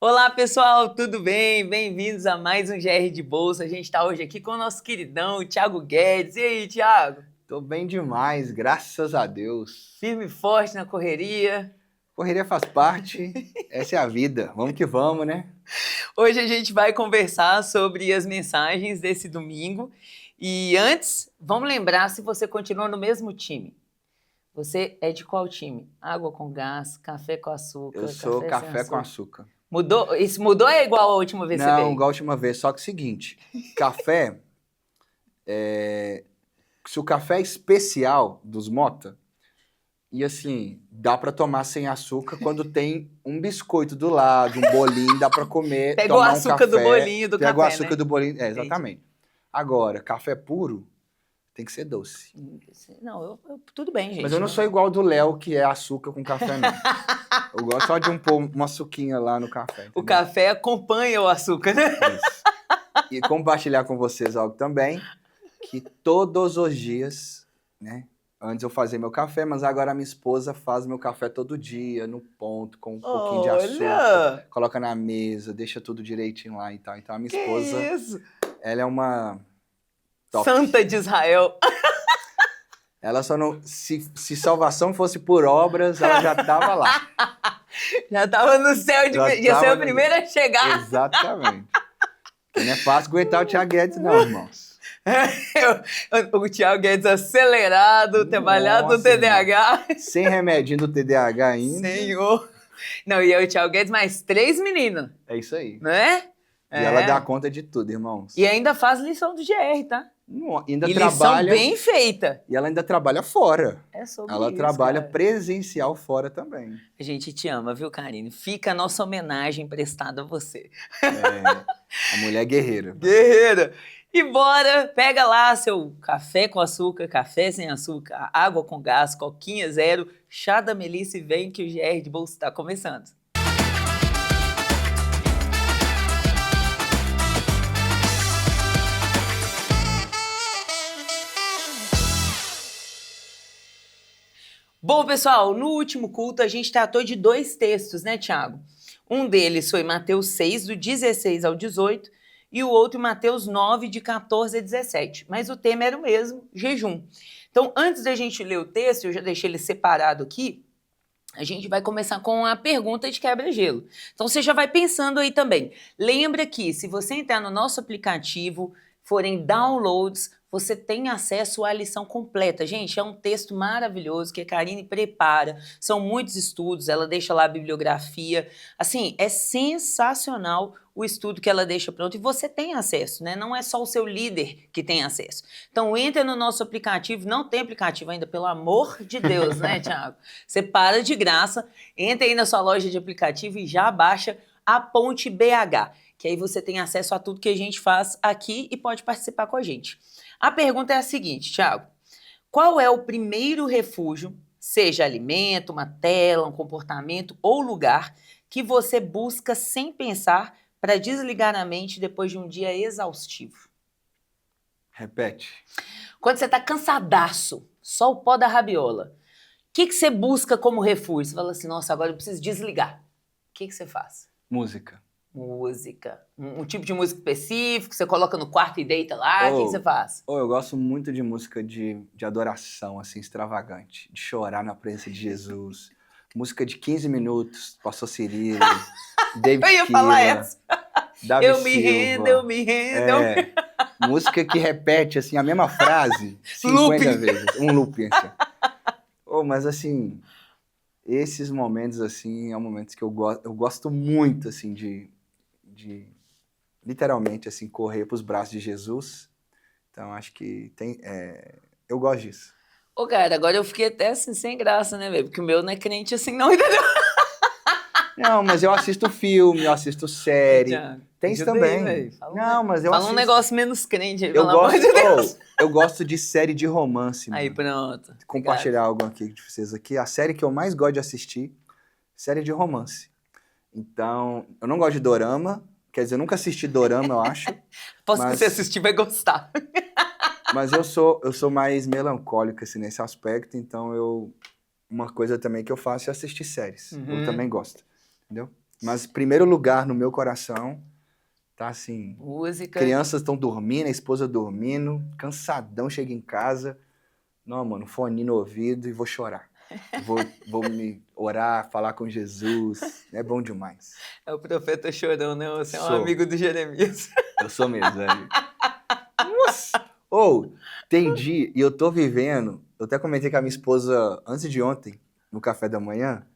Olá, pessoal, tudo bem? Bem-vindos a mais um GR de Bolsa. A gente está hoje aqui com o nosso queridão, o Thiago Guedes. E aí, Thiago? Tô bem demais, graças a Deus. Firme e forte na correria. Correria faz parte, essa é a vida. Vamos que vamos, né? Hoje a gente vai conversar sobre as mensagens desse domingo. E antes, vamos lembrar se você continua no mesmo time. Você é de qual time? Água com gás, café com açúcar? Eu sou sem café com açúcar. Mudou? Isso mudou ou é igual a última vez que você Não, veio? igual a última vez, só que é o seguinte, café, se o café é especial dos Mota, e assim, dá pra tomar sem açúcar quando tem um biscoito do lado, um bolinho, dá pra comer, Pega o tomar um açúcar do café, bolinho do pega café, o açúcar né? do bolinho, Entendi. exatamente. Agora, café puro tem que ser doce. Não, tudo bem, gente. Mas eu não sou igual do Léo, que é açúcar com café, não. Eu gosto só de pôr uma açuquinha lá no café. Entendeu? O café acompanha o açúcar, né? Isso. E compartilhar com vocês algo também, que todos os dias, né? Antes eu fazia meu café, mas agora a minha esposa faz meu café todo dia, no ponto, com um pouquinho de açúcar. Coloca na mesa, deixa tudo direitinho lá e tal. Então a minha esposa, isso? ela é uma top. Santa de Israel. Ela só não... Se salvação fosse por obras, ela já estava lá. Já estava no céu, ia ser a primeira a chegar. Exatamente. Não é fácil aguentar o Thiago Guedes, não, irmãos. O Thiago Guedes acelerado, trabalhado no TDAH. Irmão. Sem remedinho do TDAH ainda. Senhor. Não, e é o Thiago Guedes mais 3 meninos. É isso aí. Não é? E ela dá conta de tudo, irmãos. E ainda faz lição do GR, tá? Ainda e trabalha, lição bem feita. E ela ainda trabalha fora. É sobre ela isso, trabalha cara. Presencial fora também. A gente te ama, viu, Karine? Fica a nossa homenagem prestada a você. A mulher guerreira. Guerreira! E bora, pega lá seu café com açúcar, café sem açúcar, água com gás, coquinha zero, chá da Melissa e vem que o GR de Bolsa está começando. Bom, pessoal, no último culto a gente tratou de 2 textos, né, Thiago? Um deles foi Mateus 6, do 16 ao 18, e o outro Mateus 9, de 14 a 17. Mas o tema era o mesmo, jejum. Então, antes da gente ler o texto, eu já deixei ele separado aqui, a gente vai começar com a pergunta de quebra-gelo. Então, você já vai pensando aí também. Lembra que se você entrar no nosso aplicativo, forem downloads, você tem acesso à lição completa. Gente, é um texto maravilhoso que a Karine prepara. São muitos estudos, ela deixa lá a bibliografia. Assim, é sensacional o estudo que ela deixa pronto e você tem acesso, né? Não é só o seu líder que tem acesso. Então, entra no nosso aplicativo. Não tem aplicativo ainda, pelo amor de Deus, né, Thiago? Você para de graça, entra aí na sua loja de aplicativo e já baixa a Ponte BH, que aí você tem acesso a tudo que a gente faz aqui e pode participar com a gente. A pergunta é a seguinte, Thiago. Qual é o primeiro refúgio, seja alimento, uma tela, um comportamento ou lugar, que você busca sem pensar para desligar a mente depois de um dia exaustivo? Repete. Quando você está cansadaço, só o pó da rabiola, o que você busca como refúgio? Você fala assim, nossa, agora eu preciso desligar. O que você faz? Música. Música. Um tipo de música específico, você coloca no quarto e deita lá, o que você faz? Eu gosto muito de música de adoração, assim, extravagante. De chorar na presença de Jesus. Música de 15 minutos, Pastor Cirilo, David Eu ia falar essa. Davi Eu me Silva. rendo, eu me rendo. Música que repete, assim, a mesma frase 50 vezes. Um looping, assim. Mas, assim, esses momentos, assim, são momentos que eu gosto muito, assim, de literalmente, assim, correr para os braços de Jesus. Então, acho que eu gosto disso. Ô, cara, agora eu fiquei até assim, sem graça, né, velho? Porque o meu não é crente assim, não, entendeu? Não, mas eu assisto filme, eu assisto série. Tem isso também. Aí, mas eu fala assisto. Um negócio menos crente aí, pelo amor de Deus. Eu gosto de série de romance, Aí, mano. pronto. Compartilhar algo aqui de vocês aqui. A série que eu mais gosto de assistir, série de romance. Então, eu não gosto de dorama. Quer dizer, eu nunca assisti dorama, eu acho. Que você assistir vai gostar. Mas eu sou mais melancólico, assim, nesse aspecto. Então, uma coisa também que eu faço é assistir séries. Eu também gosto. Entendeu? Mas primeiro lugar no meu coração tá assim, Música. crianças estão dormindo, a esposa dormindo, cansadão, chega em casa, não, mano, fone no ouvido e vou chorar. Vou me orar, falar com Jesus, é bom demais. É o profeta chorão, né? Você é um Sou. amigo do Jeremias. Eu sou mesmo, velho. Nossa! Tem dia, e eu tô vivendo, eu até comentei com a minha esposa antes de ontem, no café da manhã,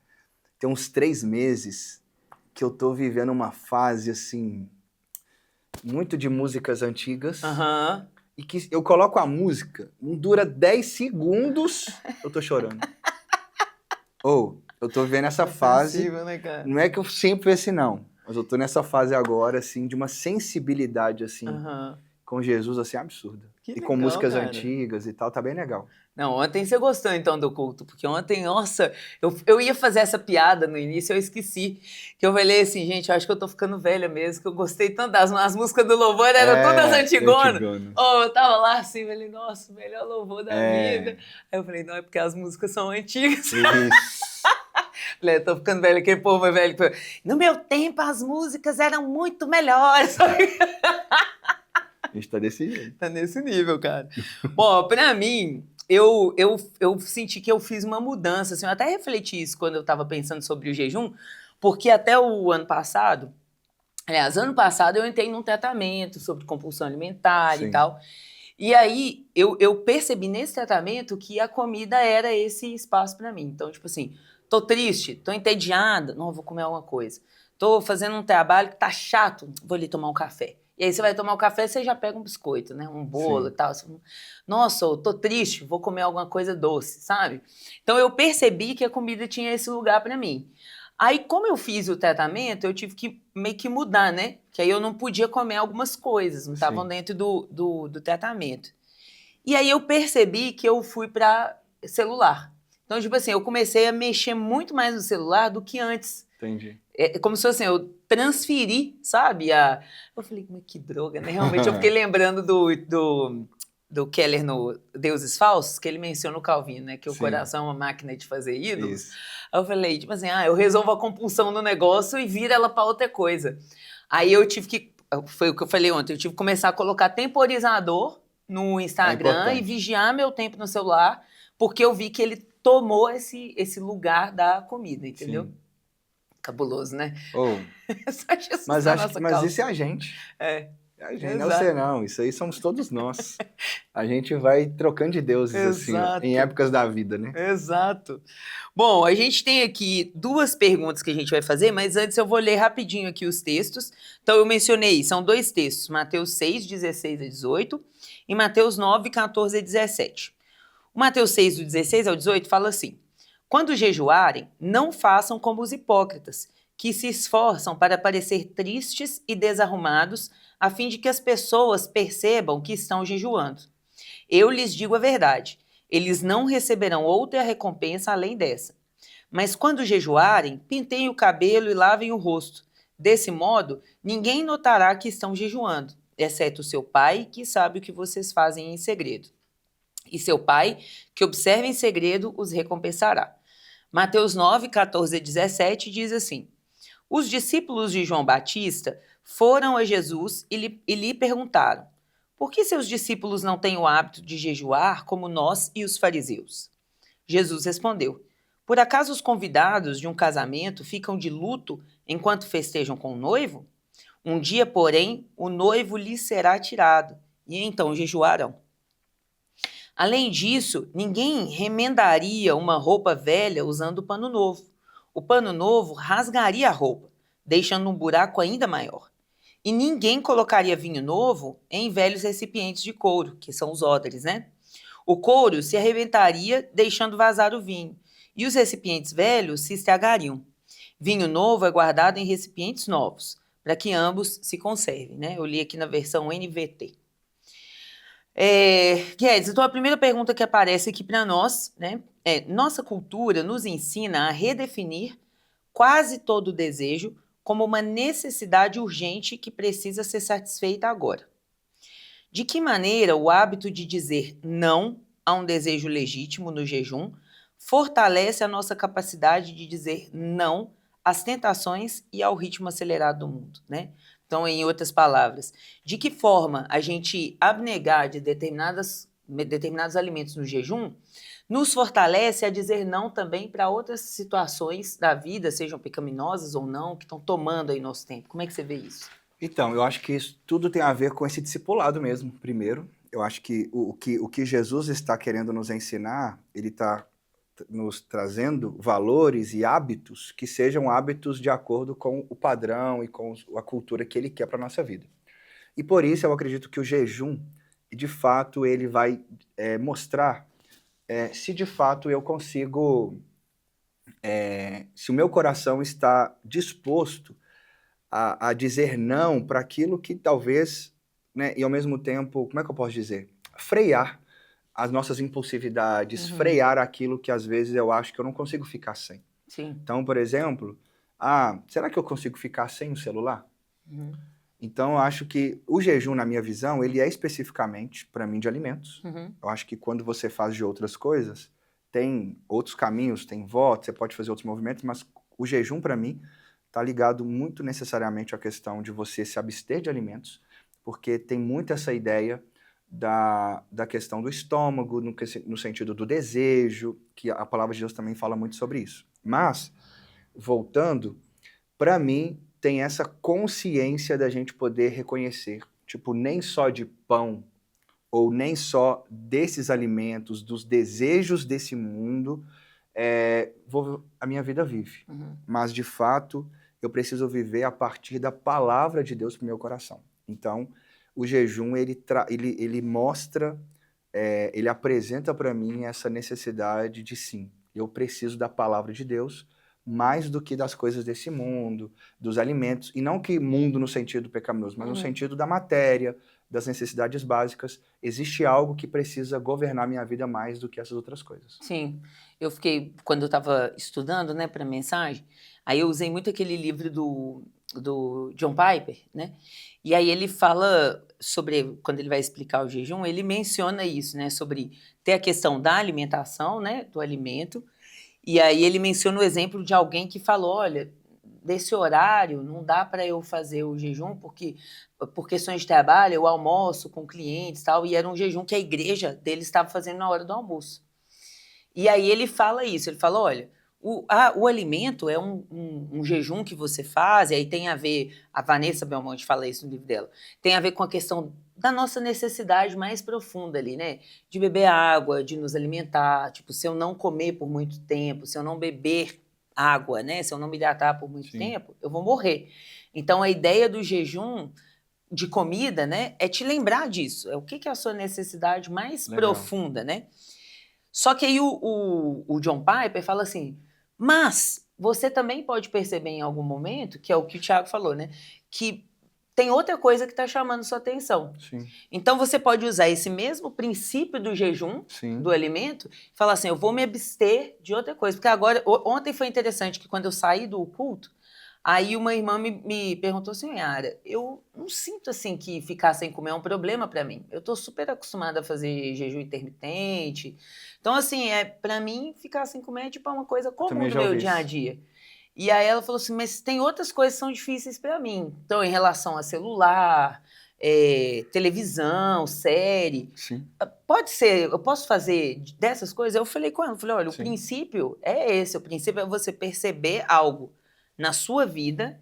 tem uns 3 meses que eu tô vivendo uma fase, assim, muito de músicas antigas, Aham. e que eu coloco a música, não dura 10 segundos, eu tô chorando. Eu tô vivendo essa fase, Sensível, né, cara? não é que eu sempre fui assim, não, mas eu tô nessa fase agora, assim, de uma sensibilidade, assim, Aham. com Jesus, assim, absurda. Que E com legal, músicas cara. antigas e tal, tá bem legal. Não, ontem você gostou então do culto, porque ontem, nossa, eu ia fazer essa piada no início, eu esqueci. Que eu falei assim, gente, eu acho que eu tô ficando velha mesmo, que eu gostei tanto as músicas do louvor, eram todas antigonas. antigonas. Eu tava lá assim, falei, nossa, o melhor louvor da vida. Aí eu falei, não, é porque as músicas são antigas. Isso. Falei, eu tô ficando velha, aquele povo é velho. No meu tempo, as músicas eram muito melhores. A gente tá desse jeito. Tá nesse nível, cara. Bom, pra mim, eu senti que eu fiz uma mudança, assim, eu até refleti isso quando eu tava pensando sobre o jejum, porque até o ano passado, aliás, ano passado eu entrei num tratamento sobre compulsão alimentar e Sim. tal, e aí eu percebi nesse tratamento que a comida era esse espaço pra mim. Então, tipo assim, tô triste, tô entediada, não, vou comer alguma coisa. Tô fazendo um trabalho que tá chato, vou ali tomar um café. E aí você vai tomar o café, você já pega um biscoito, né? Um bolo Sim. e tal. Você fala, nossa, eu tô triste, vou comer alguma coisa doce, sabe? Então eu percebi que a comida tinha esse lugar pra mim. Aí, como eu fiz o tratamento, eu tive que meio que mudar, né? Que aí eu não podia comer algumas coisas, não estavam Sim. dentro do tratamento. E aí eu percebi que eu fui pra celular. Então, tipo assim, eu comecei a mexer muito mais no celular do que antes. Entendi. É como se fosse assim, eu transferi, sabe? Eu falei, mas que droga, né? Realmente, eu fiquei lembrando do Keller no Deuses Falsos, que ele menciona o Calvino, né? Que o Sim. coração é uma máquina de fazer ídolos. Isso. Aí eu falei, tipo assim, eu resolvo a compulsão no negócio e viro ela pra outra coisa. Aí eu tive que, foi o que eu falei ontem, eu tive que começar a colocar temporizador no Instagram e importante. vigiar meu tempo no celular, porque eu vi que ele tomou esse lugar da comida, entendeu? Sim. Cabuloso, né? Só Jesus Mas, na acho, nossa mas causa. isso é a gente. É, É a gente, não exato. sei não. Isso aí somos todos nós. A gente vai trocando de deuses, assim, ó, Exato. em épocas da vida, né? Exato. Bom, a gente tem aqui 2 perguntas que a gente vai fazer, mas antes eu vou ler rapidinho aqui os textos. Então eu mencionei, são 2 textos, Mateus 6, 16 a 18 e Mateus 9, 14 a 17. O Mateus 6, do 16 ao 18, fala assim: quando jejuarem, não façam como os hipócritas, que se esforçam para parecer tristes e desarrumados, a fim de que as pessoas percebam que estão jejuando. Eu lhes digo a verdade, eles não receberão outra recompensa além dessa. Mas quando jejuarem, pinteiem o cabelo e lavem o rosto. Desse modo, ninguém notará que estão jejuando, exceto o seu pai, que sabe o que vocês fazem em segredo. E seu pai, que observa em segredo, os recompensará. Mateus 9, 14 a 17 diz assim: os discípulos de João Batista foram a Jesus e lhe perguntaram: por que seus discípulos não têm o hábito de jejuar como nós e os fariseus? Jesus respondeu: por acaso os convidados de um casamento ficam de luto enquanto festejam com o noivo? Um dia, porém, o noivo lhes será tirado, e então jejuarão. Além disso, ninguém remendaria uma roupa velha usando pano novo. O pano novo rasgaria a roupa, deixando um buraco ainda maior. E ninguém colocaria vinho novo em velhos recipientes de couro, que são os odres, né? O couro se arrebentaria, deixando vazar o vinho, e os recipientes velhos se estragariam. Vinho novo é guardado em recipientes novos, para que ambos se conservem, né? Eu li aqui na versão NVT. Guedes, então a primeira pergunta que aparece aqui para nós, né, nossa cultura nos ensina a redefinir quase todo o desejo como uma necessidade urgente que precisa ser satisfeita agora. De que maneira o hábito de dizer não a um desejo legítimo no jejum fortalece a nossa capacidade de dizer não às tentações e ao ritmo acelerado do mundo, né? Então, em outras palavras, de que forma a gente abnegar de determinados alimentos no jejum nos fortalece a dizer não também para outras situações da vida, sejam pecaminosas ou não, que estão tomando aí nosso tempo. Como é que você vê isso? Então, eu acho que isso tudo tem a ver com esse discipulado mesmo, primeiro. Eu acho que o que Jesus está querendo nos ensinar, ele está nos trazendo valores e hábitos que sejam hábitos de acordo com o padrão e com a cultura que ele quer para a nossa vida. E por isso eu acredito que o jejum, de fato, ele vai mostrar se de fato eu consigo, se o meu coração está disposto a dizer não para aquilo que talvez, né, e ao mesmo tempo, como é que eu posso dizer? Frear as nossas impulsividades, frear aquilo que às vezes eu acho que eu não consigo ficar sem. Sim. Então, por exemplo, será que eu consigo ficar sem o celular? Uhum. Então, eu acho que o jejum, na minha visão, ele é especificamente para mim de alimentos. Uhum. Eu acho que quando você faz de outras coisas, tem outros caminhos, tem voto, você pode fazer outros movimentos, mas o jejum, para mim, está ligado muito necessariamente à questão de você se abster de alimentos, porque tem muito essa ideia da questão do estômago, no sentido do desejo, que a palavra de Deus também fala muito sobre isso. Mas, voltando, para mim, tem essa consciência da gente poder reconhecer, tipo, nem só de pão, ou nem só desses alimentos, dos desejos desse mundo, a minha vida vive. Uhum. Mas, de fato, eu preciso viver a partir da palavra de Deus para o meu coração. Então, o jejum, ele mostra, ele apresenta para mim essa necessidade de sim, eu preciso da palavra de Deus mais do que das coisas desse mundo, dos alimentos, e não que mundo no sentido pecaminoso, mas no sentido da matéria, das necessidades básicas. Existe algo que precisa governar minha vida mais do que essas outras coisas. Sim, eu fiquei, quando eu estava estudando, né, para mensagem, aí eu usei muito aquele livro do John Piper, né, e aí ele fala sobre, quando ele vai explicar o jejum, ele menciona isso, né, sobre ter a questão da alimentação, né, do alimento, e aí ele menciona o exemplo de alguém que falou, olha, desse horário não dá para eu fazer o jejum, porque por questões de trabalho eu almoço com clientes e tal, e era um jejum que a igreja dele estava fazendo na hora do almoço. E aí ele fala isso, ele fala, olha, o alimento é um jejum que você faz, e aí tem a ver, a Vanessa Belmonte fala isso no livro dela, tem a ver com a questão da nossa necessidade mais profunda ali, né? De beber água, de nos alimentar, tipo, se eu não comer por muito tempo, se eu não beber água, né? Se eu não me hidratar por muito tempo, eu vou morrer. Então a ideia do jejum de comida, né, é te lembrar disso, é o que é a sua necessidade mais profunda, né? Só que aí o John Piper fala assim, mas você também pode perceber em algum momento, que é o que o Thiago falou, né? Que tem outra coisa que está chamando sua atenção. Sim. Então você pode usar esse mesmo princípio do jejum, do alimento, e falar assim, eu vou me abster de outra coisa. Porque agora, ontem foi interessante que quando eu saí do culto, aí uma irmã me perguntou assim, Yara, eu não sinto assim que ficar sem comer é um problema para mim. Eu tô super acostumada a fazer jejum intermitente. Então, assim, para mim, ficar sem comer é tipo uma coisa comum no meu dia a dia. E aí ela falou assim, mas tem outras coisas que são difíceis para mim. Então, em relação a celular, televisão, série. Sim. Pode ser, eu posso fazer dessas coisas? Eu falei com ela, falei, olha, o Sim. princípio é esse, o princípio é você perceber algo na sua vida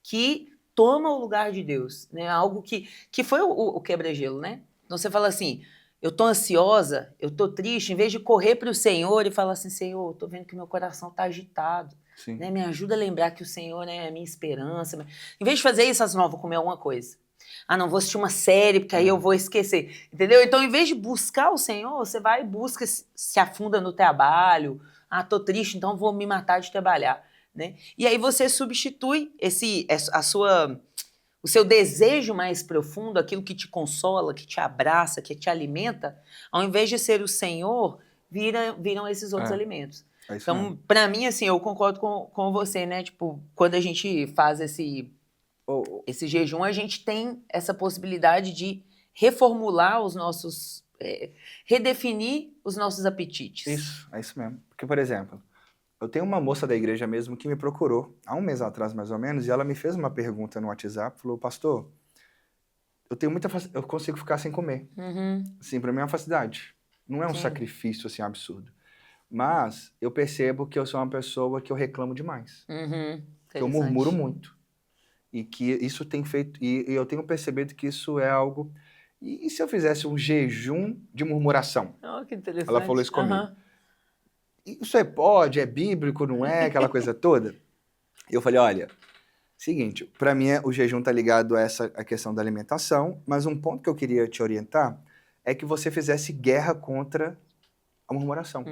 que toma o lugar de Deus, né? Algo que foi o quebra-gelo, né? Então você fala assim, eu tô ansiosa, eu tô triste, em vez de correr para o Senhor e falar assim, Senhor, eu tô vendo que meu coração tá agitado, né? Me ajuda a lembrar que o Senhor é a minha esperança. Em vez de fazer isso, assim, não, vou comer alguma coisa. Ah, não, vou assistir uma série, porque aí eu vou esquecer. Entendeu? Então, em vez de buscar o Senhor, você vai e busca, se afunda no trabalho. Ah, tô triste, então vou me matar de trabalhar. Né? E aí você substitui o seu desejo mais profundo, aquilo que te consola, que te abraça, que te alimenta, ao invés de ser o Senhor, viram esses outros alimentos. Então, para mim, assim, eu concordo com você, né? Tipo, quando a gente faz esse jejum, a gente tem essa possibilidade de reformular os nossos, redefinir os nossos apetites. Isso, é isso mesmo. Porque, por exemplo, Eu tenho uma moça da igreja mesmo que me procurou há um mês atrás, mais ou menos, e ela me fez uma pergunta no WhatsApp, falou, pastor, eu consigo ficar sem comer. Uhum. Assim, para mim é uma facilidade. Não é um Sim. sacrifício assim absurdo. Mas eu percebo que eu sou uma pessoa que eu reclamo demais. Uhum. Que eu murmuro muito. E que isso tem feito... E eu tenho percebido que isso é algo... E se eu fizesse um jejum de murmuração? Oh, que interessante. Ela falou isso comigo. Uhum. Isso pode, é bíblico, não é? Aquela coisa toda. Eu falei, olha, seguinte, para mim o jejum tá ligado a questão da alimentação, mas um ponto que eu queria te orientar é que você fizesse guerra contra a murmuração.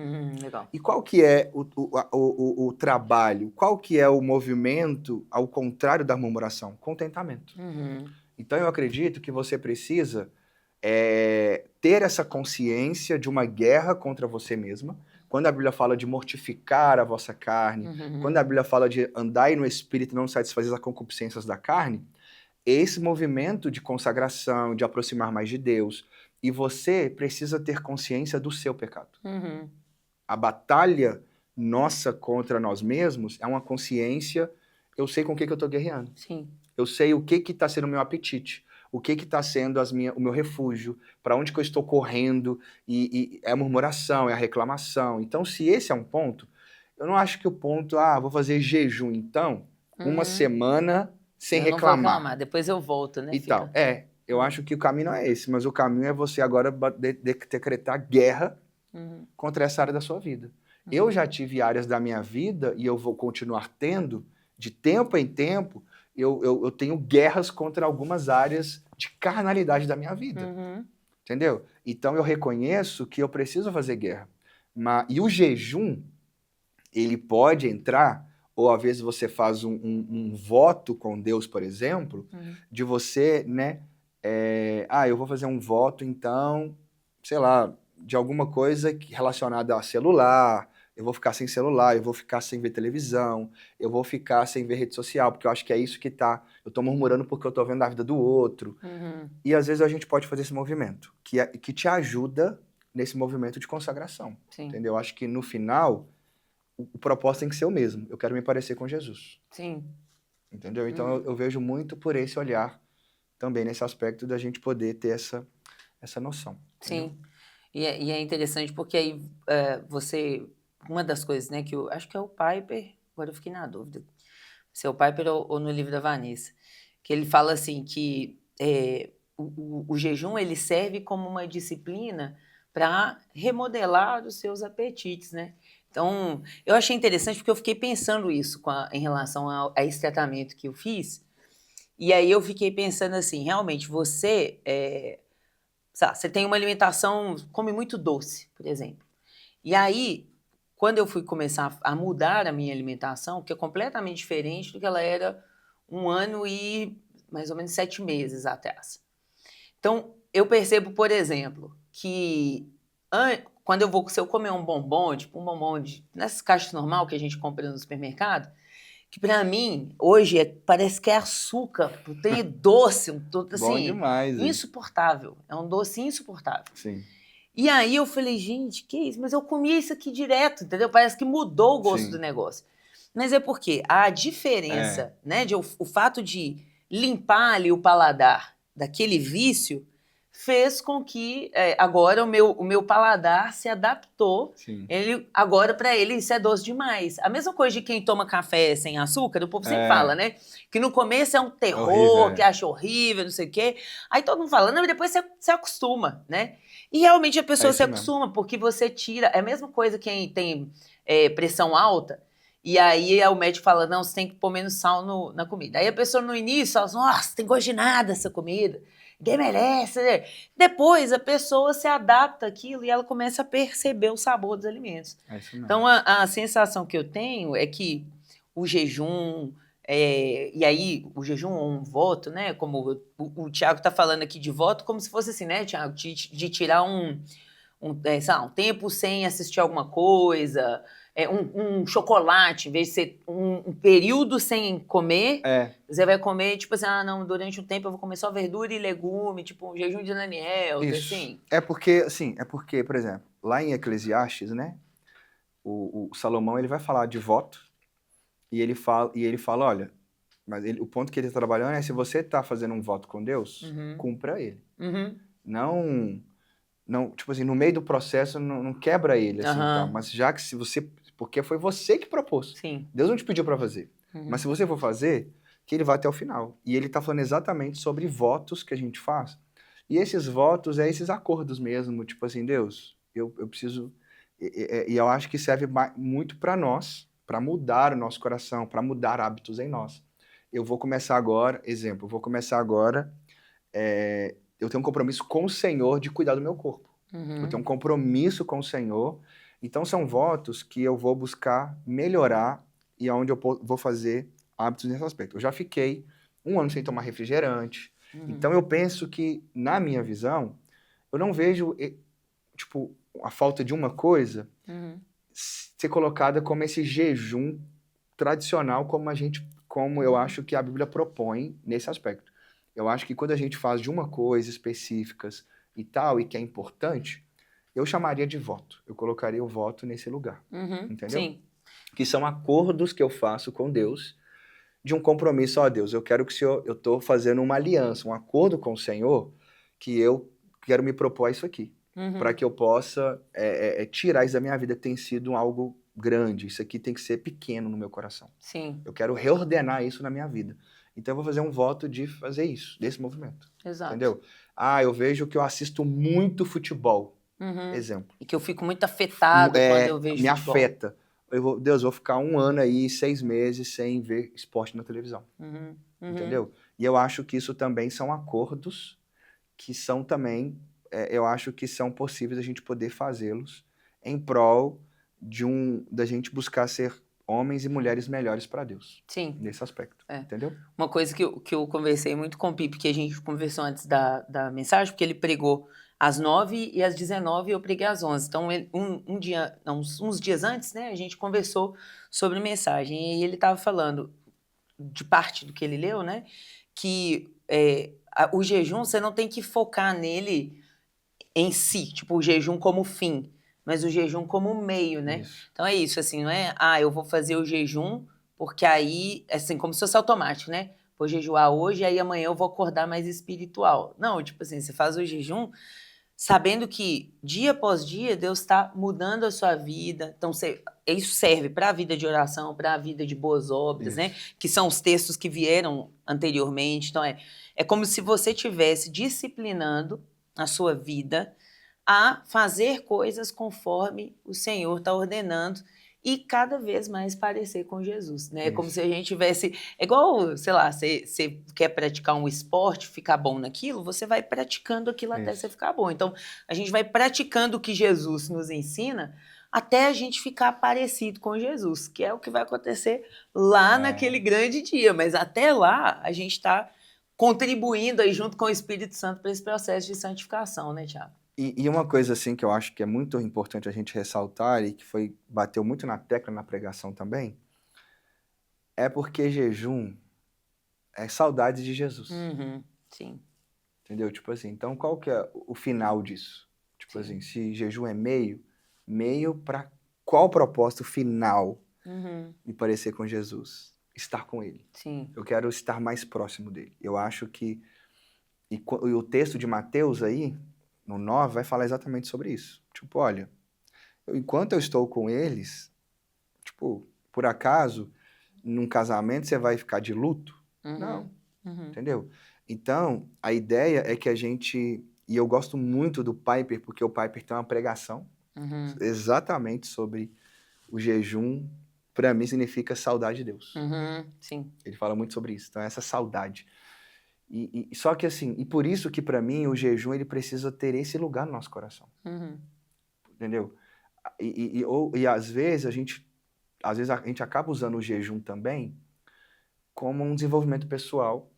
Legal. E qual que é o trabalho? Qual que é o movimento ao contrário da murmuração? Contentamento. Então eu acredito que você precisa ter essa consciência de uma guerra contra você mesma. Quando a Bíblia fala de mortificar a vossa carne, quando a Bíblia fala de andar no Espírito e não satisfazer as concupiscências da carne, esse movimento de consagração, de aproximar mais de Deus, e você precisa ter consciência do seu pecado. A batalha nossa contra nós mesmos é uma consciência, eu sei com o que eu estou guerreando. Sim. Eu sei o que está sendo o meu apetite, o que está sendo o meu refúgio, para onde que eu estou correndo, e é a murmuração, é a reclamação. Então, se esse é um ponto, eu não acho que o ponto, vou fazer jejum, então, uma semana sem eu reclamar. Não vou reclamar, depois eu volto, né? E tal. Eu acho que o caminho não é esse, mas o caminho é você agora decretar guerra contra essa área da sua vida. Eu já tive áreas da minha vida, e eu vou continuar tendo, de tempo em tempo, eu tenho guerras contra algumas áreas de carnalidade da minha vida. Entendeu? Então eu reconheço que eu preciso fazer guerra. E o jejum, ele pode entrar, ou às vezes você faz um voto com Deus, por exemplo, de você, né? Eu vou fazer um voto, então, sei lá, de alguma coisa relacionada a celular, eu vou ficar sem celular, eu vou ficar sem ver televisão, eu vou ficar sem ver rede social, porque eu acho que é isso que eu tô murmurando porque eu tô vendo a vida do outro. E às vezes a gente pode fazer esse movimento, que te ajuda nesse movimento de consagração. Sim. Entendeu? Eu acho que no final, o propósito tem que ser o mesmo. Eu quero me parecer com Jesus. Sim. Entendeu? Então eu vejo muito por esse olhar também, nesse aspecto da gente poder ter essa noção. Entendeu? Sim. E é interessante porque aí uma das coisas, né, que eu acho que é o Piper, agora eu fiquei na dúvida, se é o Piper ou no livro da Vanessa, que ele fala assim que o jejum ele serve como uma disciplina para remodelar os seus apetites, né? Então, eu achei interessante porque eu fiquei pensando isso em relação a esse tratamento que eu fiz, e aí eu fiquei pensando assim, realmente, você tem uma alimentação, come muito doce, por exemplo. E aí, quando eu fui começar a mudar a minha alimentação, que é completamente diferente do que ela era 1 ano e mais ou menos 7 meses atrás. Então, eu percebo, por exemplo, que se eu comer um bombom, tipo um bombom nessas caixas normal que a gente compra no supermercado, que pra mim, hoje, parece que é açúcar, tem doce, assim, Bom demais, hein? insuportável. É um doce insuportável. Sim. E aí eu falei, gente, que isso? Mas eu comia isso aqui direto, entendeu? Parece que mudou o gosto do negócio. Mas é porque a diferença, né, o fato de limpar ali o paladar daquele vício fez com que agora o meu paladar se adaptou. Agora, para ele, isso é doce demais. A mesma coisa de quem toma café sem açúcar, o povo sempre fala, né? Que no começo é um terror, horrível, que acha horrível, não sei o quê. Aí todo mundo fala, não, mas depois você acostuma, né? E realmente a pessoa se acostuma, porque você tira... É a mesma coisa quem tem pressão alta, e aí o médico fala, não, você tem que pôr menos sal na comida. Aí a pessoa no início fala assim, nossa, tem gosto de nada essa comida. Ninguém merece. Depois a pessoa se adapta àquilo e ela começa a perceber o sabor dos alimentos. Então a sensação que eu tenho é que o jejum, e aí o jejum ou um voto, né? Como o Thiago está falando aqui de voto, como se fosse assim, né, Thiago? De tirar um tempo sem assistir alguma coisa, um chocolate, em vez de ser um período sem comer, você vai comer, tipo assim, não, durante um tempo eu vou comer só verdura e legume, tipo um jejum de Daniel, assim. É porque, por exemplo, lá em Eclesiastes, né, o Salomão ele vai falar de voto e ele fala, olha, mas o ponto que ele está trabalhando é se você está fazendo um voto com Deus, cumpra ele. Não, tipo assim, no meio do processo não quebra ele, assim, tá? Mas já que se você, porque foi você que propôs. Sim. Deus não te pediu para fazer. Mas se você for fazer, que ele vá até o final. E ele tá falando exatamente sobre votos que a gente faz. E esses votos esses acordos mesmo, tipo assim, Deus, eu preciso... E eu acho que serve muito para nós, para mudar o nosso coração, para mudar hábitos em nós. Eu vou começar agora, eu tenho um compromisso com o Senhor de cuidar do meu corpo. Eu tenho um compromisso com o Senhor. Então, são votos que eu vou buscar melhorar e onde eu vou fazer hábitos nesse aspecto. Eu já fiquei 1 ano sem tomar refrigerante. Então, eu penso que, na minha visão, eu não vejo, tipo, a falta de uma coisa ser colocada como esse jejum tradicional como eu acho que a Bíblia propõe nesse aspecto. Eu acho que quando a gente faz de uma coisa específicas e tal, e que é importante, eu chamaria de voto. Eu colocaria o voto nesse lugar. Entendeu? Sim. Que são acordos que eu faço com Deus de um compromisso. Ó, Deus, eu quero que o Senhor... Eu estou fazendo uma aliança, um acordo com o Senhor, que eu quero me propor a isso aqui. Para que eu possa tirar isso da minha vida, que tem sido algo grande. Isso aqui tem que ser pequeno no meu coração. Sim. Eu quero reordenar isso na minha vida. Então eu vou fazer um voto de fazer isso, desse movimento. Exato. Entendeu? Eu vejo que eu assisto muito futebol. Exemplo. E que eu fico muito afetado quando eu vejo me futebol. afeta. Deus, vou ficar 1 ano aí, 6 meses sem ver esporte na televisão. Entendeu? E eu acho que isso também são acordos que são também, eu acho que são possíveis a gente poder fazê-los em prol da gente buscar ser homens e mulheres melhores para Deus. Sim. Nesse aspecto. Entendeu? Uma coisa que eu conversei muito com o Pipe, que a gente conversou antes da mensagem, porque ele pregou às 9 e às 19 eu preguei às 11. Então, uns dias antes, né, a gente conversou sobre mensagem. E ele estava falando, de parte do que ele leu, né, que o jejum, você não tem que focar nele em si, tipo, o jejum como fim, mas o jejum como meio, né? Isso. Então é isso, assim, não é, eu vou fazer o jejum, porque aí, assim, como se fosse automático, né? Vou jejuar hoje, aí amanhã eu vou acordar mais espiritual. Não, tipo assim, você faz o jejum sabendo que dia após dia Deus está mudando a sua vida. Então, isso serve para a vida de oração, para a vida de boas obras, Isso. né? Que são os textos que vieram anteriormente. Então, é como se você estivesse disciplinando a sua vida a fazer coisas conforme o Senhor está ordenando e cada vez mais parecer com Jesus, né? É como se a gente tivesse... É igual, sei lá, você quer praticar um esporte, ficar bom naquilo, você vai praticando aquilo até você ficar bom. Então, a gente vai praticando o que Jesus nos ensina até a gente ficar parecido com Jesus, que é o que vai acontecer lá naquele grande dia. Mas até lá, a gente está contribuindo aí junto com o Espírito Santo para esse processo de santificação, né, Thiago? E uma coisa assim que eu acho que é muito importante a gente ressaltar e que bateu muito na tecla na pregação também, é porque jejum é saudade de Jesus. Sim. Entendeu? Tipo assim, então qual que é o final disso? Tipo assim, se jejum é meio para qual propósito final me parecer com Jesus? Estar com ele. Sim. Eu quero estar mais próximo dele. Eu acho que... E o texto de Mateus aí, no 9, vai falar exatamente sobre isso. Tipo, olha, enquanto eu estou com eles, tipo, por acaso, num casamento você vai ficar de luto? Não. Entendeu? Então, a ideia é que a gente... E eu gosto muito do Piper, porque o Piper tem uma pregação exatamente sobre o jejum. Para mim, significa saudade de Deus. Sim. Ele fala muito sobre isso. Então, essa saudade. Só que assim, e por isso que para mim o jejum ele precisa ter esse lugar no nosso coração. Entendeu? E às vezes a gente acaba usando o jejum também como um desenvolvimento pessoal.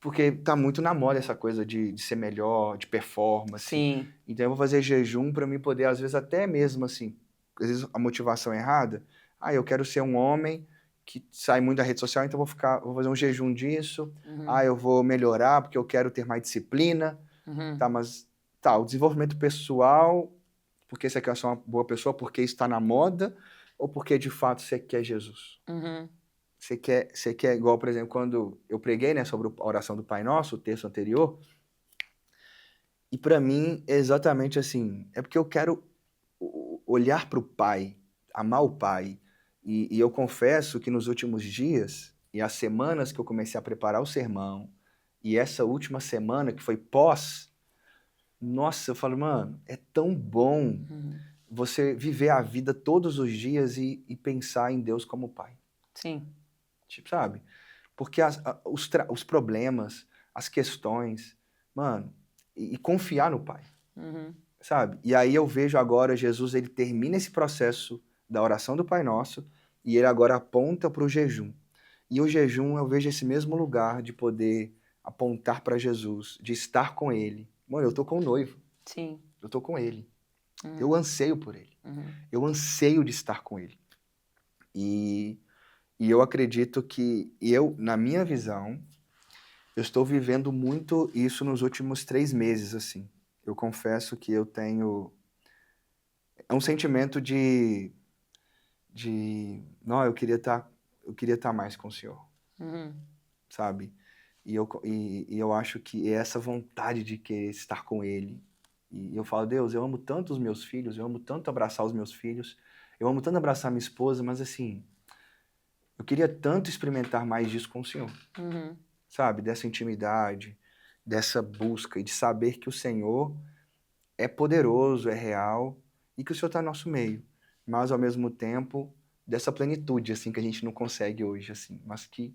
Porque tá muito na moda essa coisa de ser melhor, de performance. Sim. Então eu vou fazer jejum para mim poder, às vezes, até mesmo assim, às vezes a motivação é errada. Eu quero ser um homem que sai muito da rede social, então vou fazer um jejum disso. Eu vou melhorar porque eu quero ter mais disciplina. Mas o desenvolvimento pessoal porque você quer ser uma boa pessoa, porque está na moda, ou porque de fato você quer Jesus? Uhum. Você quer, igual, por exemplo, quando eu preguei, né, sobre a oração do Pai Nosso, o texto anterior, e para mim é exatamente assim, é porque eu quero olhar para o Pai, amar o Pai, e eu confesso que nos últimos dias, e as semanas que eu comecei a preparar o sermão, e essa última semana que foi pós, nossa, eu falo, mano, é tão bom Uhum. você viver a vida todos os dias e pensar em Deus como Pai. Sim. Tipo, sabe? Porque os problemas, as questões, mano, e confiar no Pai, Uhum. sabe? E aí eu vejo agora Jesus, ele termina esse processo da oração do Pai Nosso e ele agora aponta para o jejum. E o jejum, eu vejo esse mesmo lugar de poder apontar para Jesus, de estar com Ele. Mano, eu tô com o noivo, Sim. eu tô com Ele. Eu Uhum. anseio por Ele. Uhum. Eu anseio de estar com Ele. E eu acredito que na minha visão, eu estou vivendo muito isso nos últimos 3 meses, assim. Eu confesso que eu tenho... É um sentimento não, eu queria estar mais com o Senhor, Uhum. sabe? E eu acho que é essa vontade de querer estar com Ele. E eu falo, Deus, eu amo tanto os meus filhos, eu amo tanto abraçar os meus filhos, eu amo tanto abraçar minha esposa, mas assim, eu queria tanto experimentar mais disso com o Senhor, Uhum. sabe? Dessa intimidade, dessa busca e de saber que o Senhor é poderoso, é real e que o Senhor está no nosso meio. Mas, ao mesmo tempo, dessa plenitude, assim, que a gente não consegue hoje, assim, mas que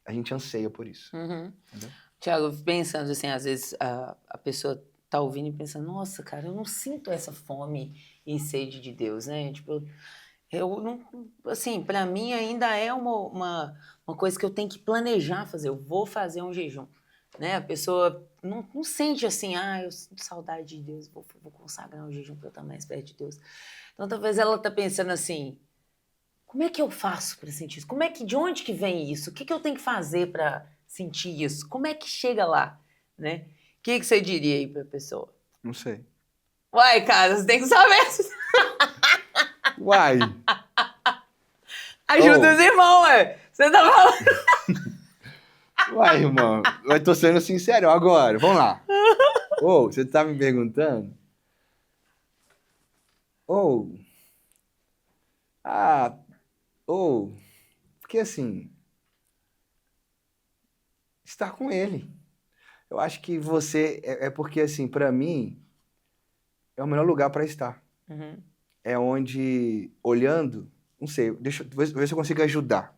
a gente anseia por isso, Uhum. entendeu? Tiago, eu fico pensando assim, às vezes a pessoa tá ouvindo e pensa, nossa, cara, eu não sinto essa fome e sede de Deus, né? Tipo, eu não, assim, para mim ainda é uma coisa que eu tenho que planejar fazer. Eu vou fazer um jejum, né? A pessoa não sente assim, eu sinto saudade de Deus, vou consagrar um jejum para eu estar mais perto de Deus. Então talvez ela tá pensando assim, como é que eu faço para sentir isso? De onde que vem isso? O que que eu tenho que fazer para sentir isso? Como é que chega lá, né? O que que você diria aí para a pessoa? Não sei. Uai, cara, você tem que saber. Uai! Ajuda os Oh! irmãos, ué. Você tá falando. Uai, irmão! Eu tô sendo sincero agora, vamos lá. Ô, você tá me perguntando? Ou, ah, ou, porque assim, estar com ele. Eu acho que você, é porque assim, pra mim, é o melhor lugar pra estar. Uhum, É onde, olhando, não sei, deixa eu ver se eu consigo ajudar.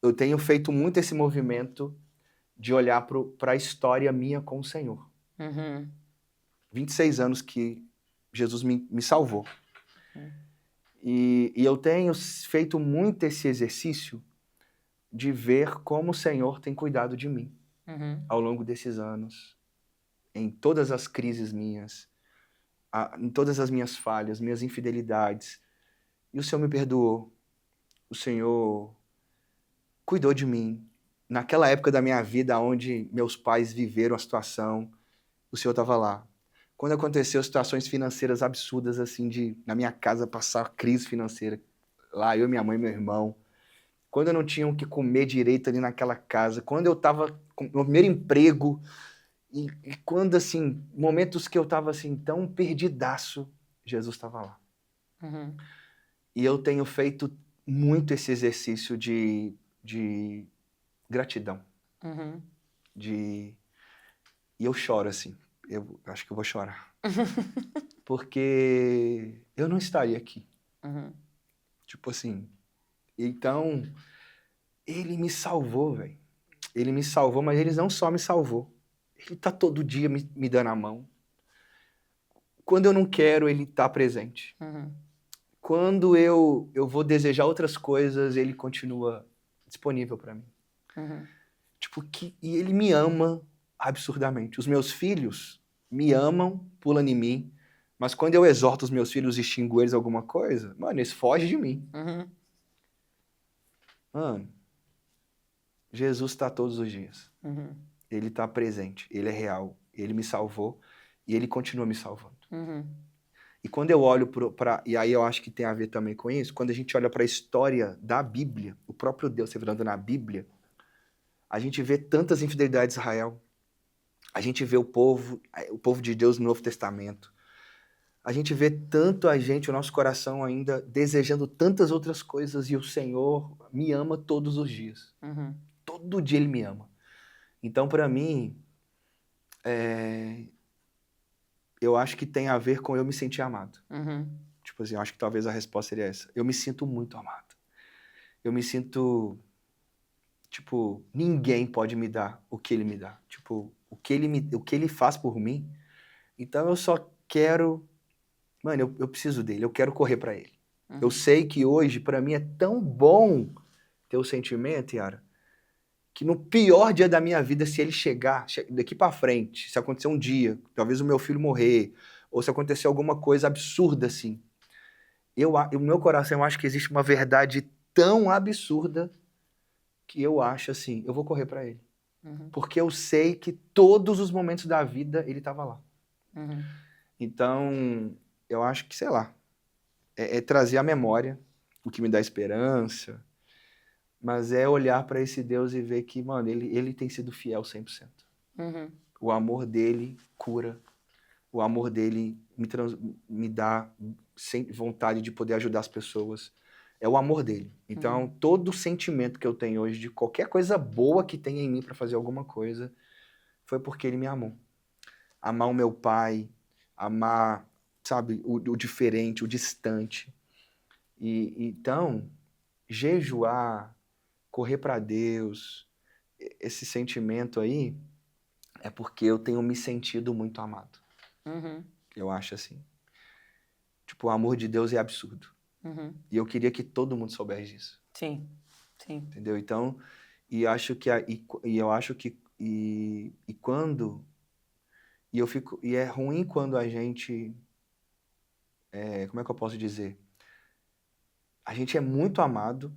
Eu tenho feito muito esse movimento de olhar para a história minha com o Senhor. uhum, 26 anos que Jesus me salvou. uhum, E eu tenho feito muito esse exercício de ver como o Senhor tem cuidado de mim uhum, ao longo desses anos, em todas as crises minhas, em todas as minhas falhas, minhas infidelidades. E o Senhor me perdoou. O Senhor cuidou de mim. Naquela época da minha vida onde meus pais viveram a situação, o Senhor estava lá. Quando aconteceu situações financeiras absurdas, assim, de na minha casa passar crise financeira, lá eu, minha mãe e meu irmão, quando eu não tinha o que comer direito ali naquela casa, quando eu estava com o meu primeiro emprego, e quando, assim, momentos que eu estava, assim, tão perdidaço, Jesus estava lá. uhum, E eu tenho feito muito esse exercício de gratidão, uhum. de... E eu choro, assim, eu acho que eu vou chorar. Porque eu não estaria aqui. Uhum. Tipo assim, então, ele me salvou, velho. Ele me salvou, mas ele não só me salvou. Ele tá todo dia me dando a mão. Quando eu não quero, ele tá presente. Uhum. Quando eu vou desejar outras coisas, ele continua disponível para mim. Uhum. Tipo, e ele me ama absurdamente. Os meus filhos me amam, pulam em mim, mas quando eu exorto os meus filhos e xingo eles alguma coisa, mano, eles fogem de mim. Uhum. Mano, Jesus está todos os dias. Uhum. Ele está presente, ele é real, ele me salvou. E ele continua me salvando. Uhum. E quando eu olho para... E aí eu acho que tem a ver também com isso. Quando a gente olha para a história da Bíblia, o próprio Deus se revelando na Bíblia, a gente vê tantas infidelidades de Israel. A gente vê o povo de Deus no Novo Testamento. A gente vê tanto a gente, o nosso coração ainda, desejando tantas outras coisas. E o Senhor me ama todos os dias. Uhum. Todo dia Ele me ama. Então, para mim, eu acho que tem a ver com eu me sentir amado. Uhum. Tipo assim, eu acho que talvez a resposta seria essa. Eu me sinto muito amado. Eu me sinto, tipo, ninguém pode me dar o que ele me dá. Tipo, o que ele faz por mim. Então eu só quero... Mano, eu preciso dele, eu quero correr pra ele. Uhum. Eu sei que hoje, pra mim, é tão bom ter o sentimento, Yara, que no pior dia da minha vida, se ele chegar daqui pra frente, se acontecer um dia, talvez o meu filho morrer, ou se acontecer alguma coisa absurda assim, o meu coração, eu acho que existe uma verdade tão absurda que eu acho assim, eu vou correr pra ele. Uhum. Porque eu sei que todos os momentos da vida ele tava lá. Uhum. Então, eu acho que, sei lá, é trazer a memória, o que me dá esperança, mas é olhar pra esse Deus e ver que, mano, ele tem sido fiel 100%. Uhum. O amor dele cura. O amor dele me dá vontade de poder ajudar as pessoas. É o amor dele. Então, todo sentimento que eu tenho hoje de qualquer coisa boa que tenha em mim para fazer alguma coisa, foi porque ele me amou. Amar o meu pai, amar, sabe, o diferente, o distante. Então, jejuar, correr para Deus, esse sentimento aí, é porque eu tenho me sentido muito amado. Uhum. Eu acho assim. Tipo, o amor de Deus é absurdo. Uhum. E eu queria que todo mundo soubesse disso. Sim, sim. Entendeu? Então, e acho que eu acho que quando e é ruim quando a gente como é que eu posso dizer? A gente é muito amado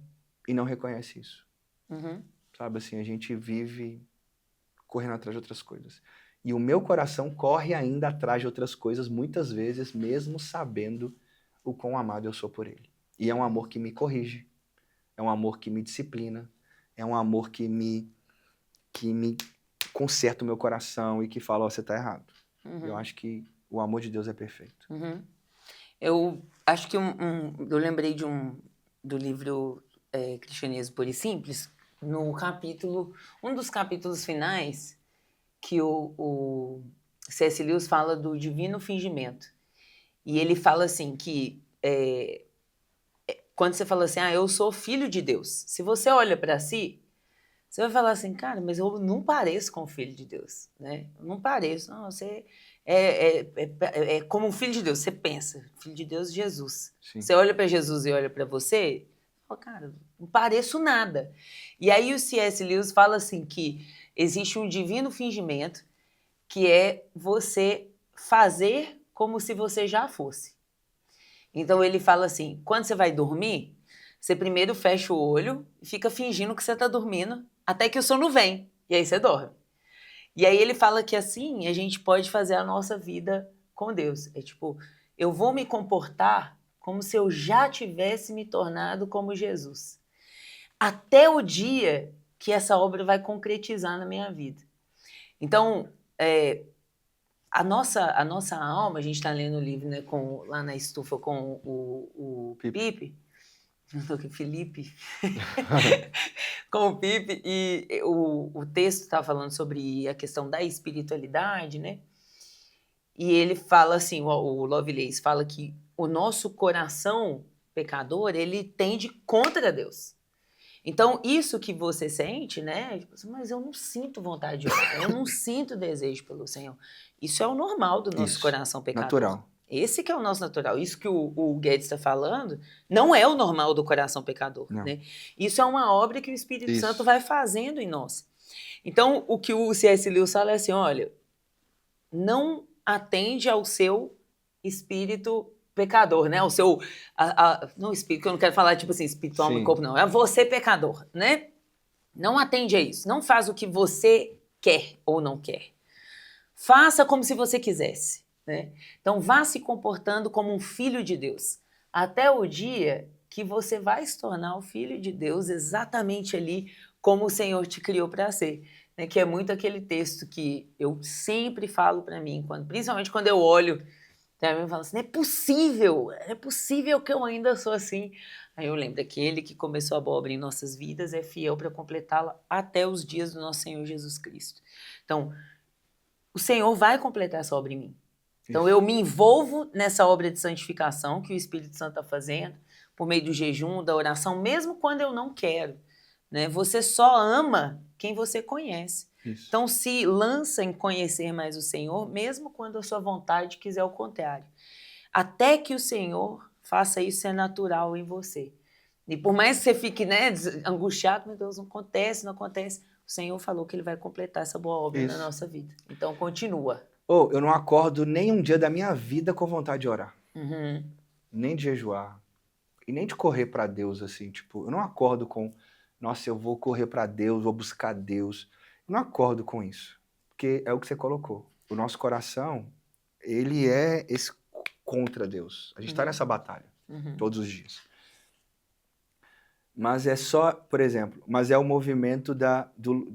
e não reconhece isso. Uhum. Sabe assim, a gente vive correndo atrás de outras coisas. E o meu coração corre ainda atrás de outras coisas, muitas vezes, mesmo sabendo o quão amado eu sou por ele. E é um amor que me corrige, é um amor que me disciplina, é um amor que me conserta o meu coração e que fala, ó, você tá errado. Uhum. Eu acho que o amor de Deus é perfeito. Uhum. Eu acho que eu lembrei do livro Cristianismo Puro e Simples, no capítulo, um dos capítulos finais, que o C.S. Lewis fala do divino fingimento. E ele fala assim que quando você fala assim, eu sou filho de Deus, se você olha para si, você vai falar assim, cara, mas eu não pareço com o filho de Deus, né? Eu não pareço. Não, você é como um filho de Deus. Você pensa, filho de Deus, Jesus. Sim. Você olha para Jesus e olha para você, fala, cara, não pareço nada. E aí o C.S. Lewis fala assim que existe um divino fingimento que é você fazer como se você já fosse. Então ele fala assim, quando você vai dormir, você primeiro fecha o olho e fica fingindo que você está dormindo até que o sono vem. E aí você dorme. E aí ele fala que assim a gente pode fazer a nossa vida com Deus. É tipo, eu vou me comportar como se eu já tivesse me tornado como Jesus. Até o dia que essa obra vai concretizar na minha vida. Então, a nossa alma, a gente está lendo o livro, né, lá na estufa com o Pipe. Felipe, com o Pipe, e o texto está falando sobre a questão da espiritualidade, né? E ele fala assim, o Lovelace fala que o nosso coração pecador, ele tende contra Deus. Então, isso que você sente, né? Mas eu não sinto vontade de orar, eu não sinto desejo pelo Senhor. Isso é o normal do nosso coração pecador. Natural. Esse que é o nosso natural. Isso que o Guedes está falando não é o normal do coração pecador. Né? Isso é uma obra que o Espírito Santo vai fazendo em nós. Então, o que o C.S. Lewis fala é assim, olha, não atende ao seu espírito pecador, né? O seu... não espírito, que eu não quero falar tipo assim, espírito, alma e corpo, não. É você pecador, né? Não atende a isso. Não faz o que você quer ou não quer. Faça como se você quisesse, né? Então, vá se comportando como um filho de Deus, até o dia que você vai se tornar o filho de Deus exatamente ali como o Senhor te criou para ser, né? Que é muito aquele texto que eu sempre falo para mim, principalmente quando eu olho para mim e falo assim, não é possível que eu ainda sou assim. Aí eu lembro daquele que começou a boa obra em nossas vidas, é fiel para completá-la até os dias do nosso Senhor Jesus Cristo. Então, o Senhor vai completar essa obra em mim. Então, eu me envolvo nessa obra de santificação que o Espírito Santo está fazendo, por meio do jejum, da oração, mesmo quando eu não quero, né? Você só ama quem você conhece. Isso. Então, se lança em conhecer mais o Senhor, mesmo quando a sua vontade quiser o contrário. Até que o Senhor faça isso ser natural em você. E por mais que você fique, né, angustiado, meu Deus, não acontece, não acontece. O Senhor falou que Ele vai completar essa boa obra na Isso. nossa vida. Então, continua. Eu não acordo nem um dia da minha vida com vontade de orar. Uhum. Nem de jejuar. E nem de correr para Deus, assim. Tipo, eu não acordo com, nossa, eu vou correr para Deus, vou buscar Deus. Eu não acordo com isso. Porque é o que você colocou. O nosso coração, ele é esse contra Deus. A gente está nessa batalha todos os dias. Mas é só, por exemplo, mas é o movimento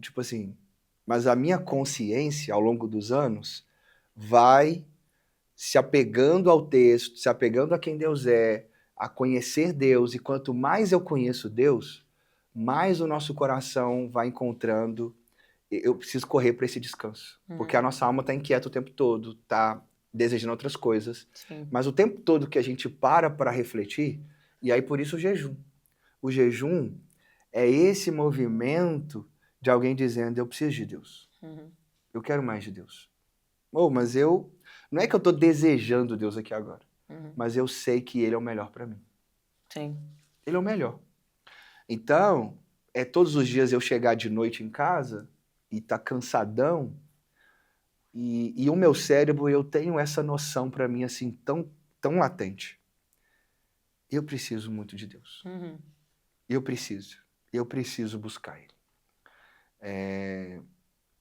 tipo assim, mas a minha consciência ao longo dos anos vai se apegando ao texto, se apegando a quem Deus é, a conhecer Deus, e quanto mais eu conheço Deus, mais o nosso coração vai encontrando, eu preciso correr para esse descanso, porque a nossa alma está inquieta o tempo todo, está desejando outras coisas, Sim. mas o tempo todo que a gente para refletir, e aí por isso o jejum. O jejum é esse movimento de alguém dizendo, eu preciso de Deus. Eu quero mais de Deus. Mas não é que eu estou desejando Deus aqui agora, mas eu sei que Ele é o melhor para mim. Sim. Ele é o melhor. Então, todos os dias eu chegar de noite em casa e tá cansadão, e o meu cérebro, eu tenho essa noção para mim assim, tão latente. Eu preciso muito de Deus. Eu preciso buscar Ele.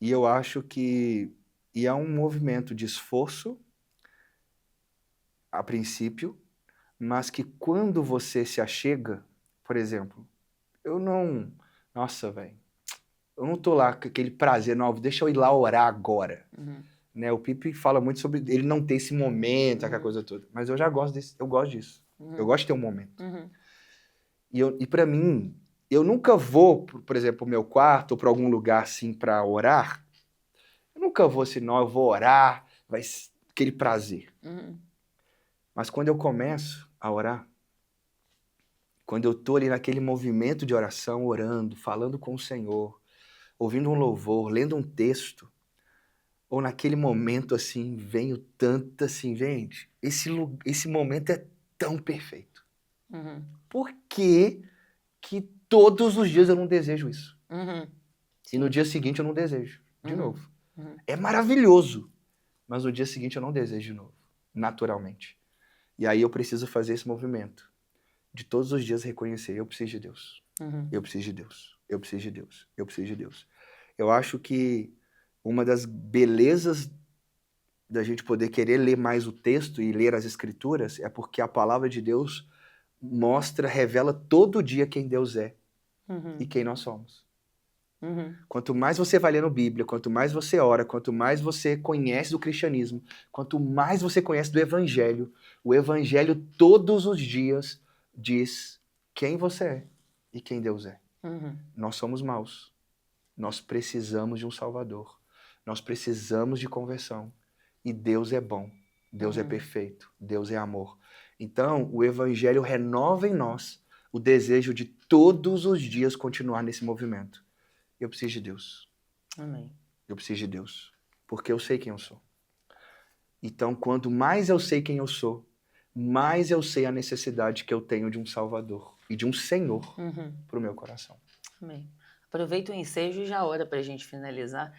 E eu acho que é um movimento de esforço, a princípio, mas que quando você se achega, por exemplo, nossa, velho, eu não tô lá com aquele prazer, não, deixa eu ir lá orar agora. Né? O Pipe fala muito sobre ele não ter esse momento, aquela coisa toda, mas eu já gosto disso. Eu gosto de ter um momento. E para mim, eu nunca vou, por exemplo, pro meu quarto ou para algum lugar assim para orar. Eu nunca vou assim, não, eu vou orar, vai ser aquele prazer. Mas quando eu começo a orar, quando eu tô ali naquele movimento de oração, orando, falando com o Senhor, ouvindo um louvor, lendo um texto, ou naquele momento assim, venho tanto assim, gente, esse momento é tão perfeito. Por que todos os dias eu não desejo isso? E no dia seguinte eu não desejo, de novo. É maravilhoso, mas no dia seguinte eu não desejo de novo, naturalmente. E aí eu preciso fazer esse movimento de todos os dias reconhecer, eu preciso de Deus. Eu preciso de Deus. Eu preciso de Deus. Eu preciso de Deus. Eu acho que uma das belezas da gente poder querer ler mais o texto e ler as escrituras é porque a palavra de Deus revela todo dia quem Deus é e quem nós somos. Quanto mais você vai lendo Bíblia, quanto mais você ora, quanto mais você conhece do cristianismo, quanto mais você conhece do Evangelho, o Evangelho todos os dias diz quem você é e quem Deus é. Nós somos maus. Nós precisamos de um Salvador. Nós precisamos de conversão. E Deus é bom. Deus é perfeito. Deus é amor. Então, o Evangelho renova em nós o desejo de todos os dias continuar nesse movimento. Eu preciso de Deus. Amém. Eu preciso de Deus. Porque eu sei quem eu sou. Então, quanto mais eu sei quem eu sou, mais eu sei a necessidade que eu tenho de um Salvador e de um Senhor para o meu coração. Amém. Aproveita o ensejo e já ora para a gente finalizar.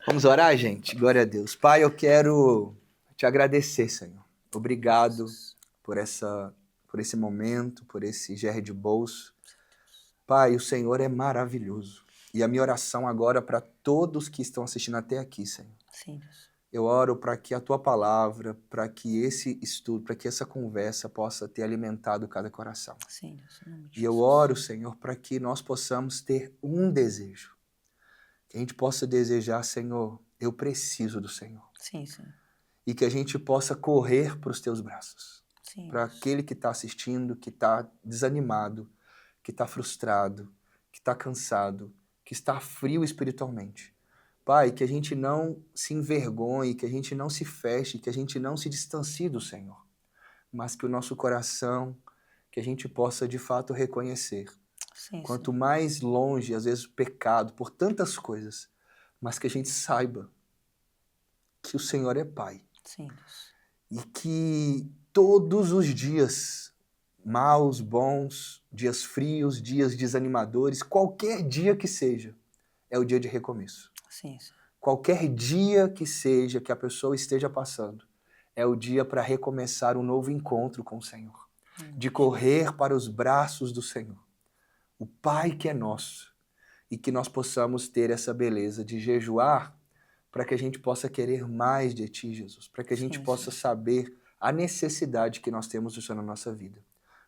Vamos orar, gente? Glória a Deus. Pai, eu quero te agradecer, Senhor. Obrigado por esse momento, por esse GR de bolso. Pai, o Senhor é maravilhoso. E a minha oração agora para todos que estão assistindo até aqui, Senhor. Sim, Deus. Eu oro para que a tua palavra, para que esse estudo, para que essa conversa possa ter alimentado cada coração. Sim, Deus. Em nome de E eu Jesus. oro, Senhor, para que nós possamos ter um desejo. Que a gente possa desejar, Senhor, eu preciso do Senhor. Sim, Senhor. E que a gente possa correr para os teus braços. Sim, Para Deus. aquele que está assistindo, que está desanimado, que está frustrado, que está cansado, que está frio espiritualmente. Pai, que a gente não se envergonhe, que a gente não se feche, que a gente não se distancie do Senhor, mas que o nosso coração, que a gente possa de fato reconhecer. Sim, Quanto Senhor. mais longe, às vezes, o pecado, por tantas coisas, mas que a gente saiba que o Senhor é Pai. Sim, Deus. E que todos os dias, maus, bons, dias frios, dias desanimadores, qualquer dia que seja, é o dia de recomeço. Sim, Senhor. Qualquer dia que seja que a pessoa esteja passando, é o dia para recomeçar um novo encontro com o Senhor. De correr para os braços do Senhor. O Pai que é nosso. E que nós possamos ter essa beleza de jejuar para que a gente possa querer mais de Ti, Jesus. Para que a gente Sim, possa sim. saber a necessidade que nós temos do Senhor na nossa vida.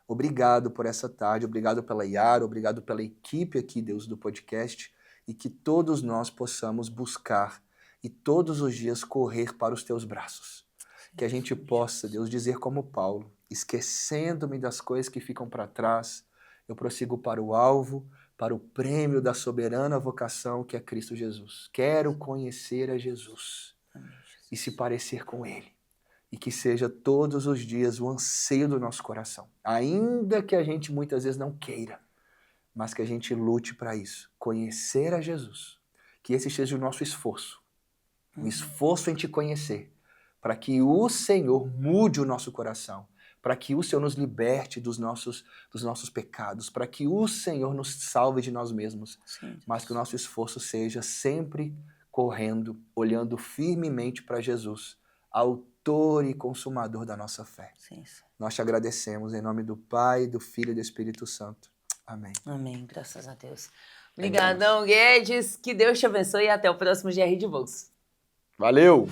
Obrigado por essa tarde, obrigado pela Yara, obrigado pela equipe aqui, Deus, do podcast, e que todos nós possamos buscar e todos os dias correr para os Teus braços. Que a gente possa, Deus, dizer como Paulo, esquecendo-me das coisas que ficam para trás, eu prossigo para o alvo, para o prêmio da soberana vocação que é Cristo Jesus. Quero conhecer a Jesus e se parecer com Ele. E que seja todos os dias o anseio do nosso coração. Ainda que a gente muitas vezes não queira, mas que a gente lute para isso. Conhecer a Jesus. Que esse seja o nosso esforço. Um esforço em te conhecer. Para que o Senhor mude o nosso coração. Para que o Senhor nos liberte dos nossos pecados. Para que o Senhor nos salve de nós mesmos. Sim, Deus. Mas que o nosso esforço seja sempre correndo, olhando firmemente para Jesus, autor e consumador da nossa fé. Sim, sim. Nós te agradecemos em nome do Pai, do Filho e do Espírito Santo. Amém. Amém. Graças a Deus. Obrigadão, Guedes. Que Deus te abençoe e até o próximo GR de Bolso. Valeu!